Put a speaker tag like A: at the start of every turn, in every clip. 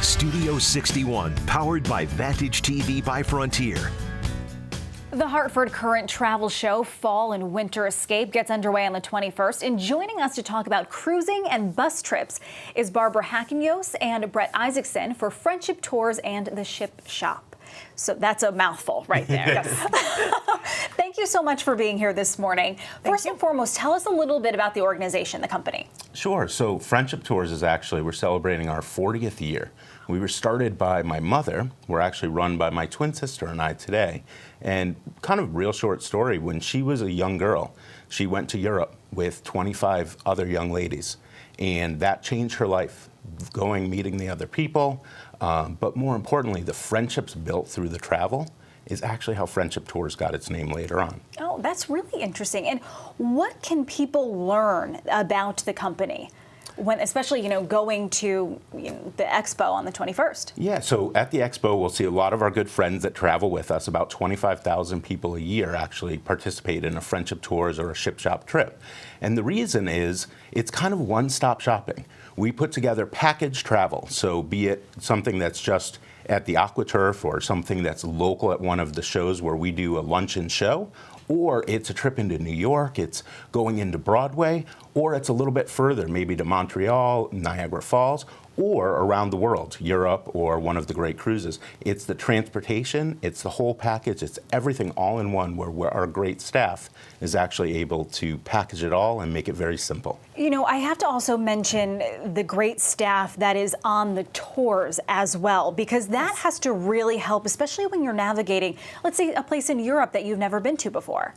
A: Studio 61, powered by Vantage TV by Frontier.
B: The Hartford Current Travel Show Fall and Winter Escape gets underway on the 21st. And joining us to talk about cruising and bus trips is Barbara Hackenjos and Brett Isaacson for Friendship Tours and the Ship Shop. So that's a mouthful right there. Thank you so much for being here this morning. First and foremost, tell us a little bit about the organization, the company.
C: Sure. So Friendship Tours is actually, we're celebrating our 40th year. We were started by my mother. We're actually run by my twin sister and I today. And kind of real short story, when she was a young girl, she went to Europe with 25 other young ladies. And that changed her life, meeting the other people. But more importantly, the friendships built through the travel is actually how Friendship Tours got its name later on.
B: Oh, that's really interesting. And what can people learn about the company? Especially, going to the expo on the 21st.
C: Yeah, so at the expo, we'll see a lot of our good friends that travel with us. About 25,000 people a year actually participate in a Friendship Tours or a Ship Shop trip. And the reason is it's kind of one-stop shopping. We put together package travel, so be it something that's just at the AquaTurf or something that's local at one of the shows where we do a luncheon show, or it's a trip into New York, it's going into Broadway, or it's a little bit further, maybe to Montreal, Niagara Falls, or around the world, Europe or one of the great cruises. It's the transportation, it's the whole package, it's everything all in one where our great staff is actually able to package it all and make it very simple.
B: I have to also mention the great staff that is on the tours as well, because that has to really help, especially when you're navigating, let's say, a place in Europe that you've never been to before.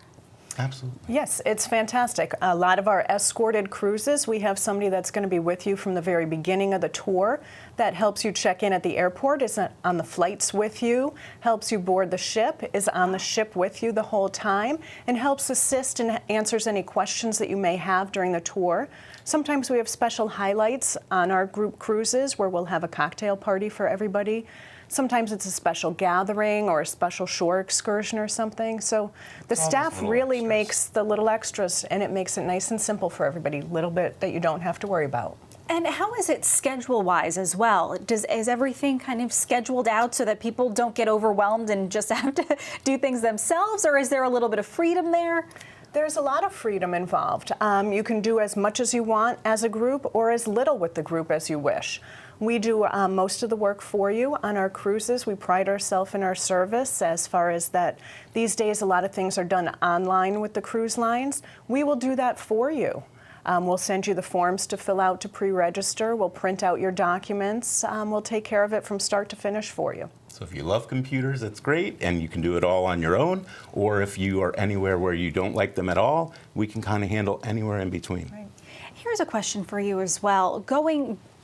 C: Absolutely.
D: Yes, it's fantastic. A lot of our escorted cruises, we have somebody that's going to be with you from the very beginning of the tour that helps you check in at the airport, is on the flights with you, helps you board the ship, is on the ship with you the whole time, and helps assist and answers any questions that you may have during the tour. Sometimes we have special highlights on our group cruises where we'll have a cocktail party for everybody. Sometimes it's a special gathering or a special shore excursion or something. So the staff really makes the little extras, and it makes it nice and simple for everybody, a little bit that you don't have to worry about.
B: And how is it schedule-wise as well? Is everything kind of scheduled out so that people don't get overwhelmed and just have to do things themselves, or is there a little bit of freedom there?
D: There's a lot of freedom involved. You can do as much as you want as a group or as little with the group as you wish. We do most of the work for you on our cruises. We pride ourselves in our service as far as that. These days, a lot of things are done online with the cruise lines. We will do that for you. We'll send you the forms to fill out to pre-register. We'll print out your documents. We'll take care of it from start to finish for you.
C: So if you love computers, it's great, and you can do it all on your own. Or if you are anywhere where you don't like them at all, we can kind of handle anywhere in between.
B: Right. Here's a question for you as well.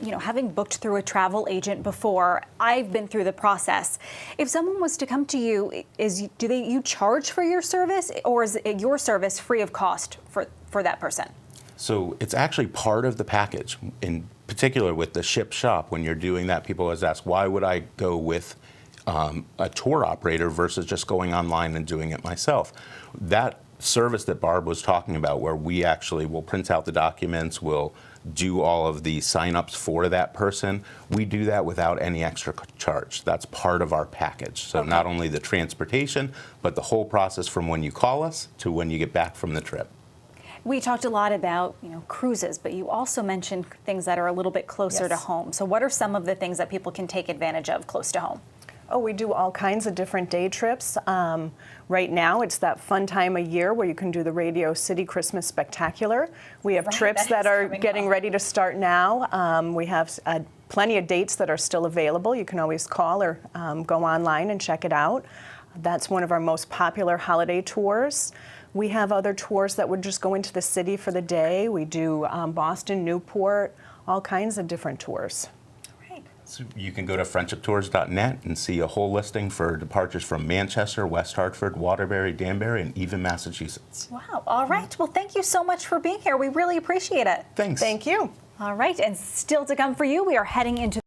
B: Having booked through a travel agent before, I've been through the process. If someone was to come to you, you charge for your service, or is your service free of cost for that person?
C: So it's actually part of the package. In particular with the Ship Shop, when you're doing that, people always ask, why would I go with a tour operator versus just going online and doing it myself? That service that Barb was talking about, where we actually will print out the documents, we'll do all of the sign-ups for that person, we do that without any extra charge. That's part of our package. So not only the transportation, but the whole process from when you call us to when you get back from the trip.
B: We talked a lot about cruises, but you also mentioned things that are a little bit closer to home. So what are some of the things that people can take advantage of close to home?
D: Oh, we do all kinds of different day trips. Right now, it's that fun time of year where you can do the Radio City Christmas Spectacular. We have trips that are getting ready to start now. We have plenty of dates that are still available. You can always call or go online and check it out. That's one of our most popular holiday tours. We have other tours that would just go into the city for the day. We do Boston, Newport, all kinds of different tours.
C: So you can go to friendshiptours.net and see a whole listing for departures from Manchester, West Hartford, Waterbury, Danbury, and even Massachusetts.
B: Wow. All right. Well, thank you so much for being here. We really appreciate it.
C: Thanks.
D: Thank you.
B: All right. And still to come for you, we are heading into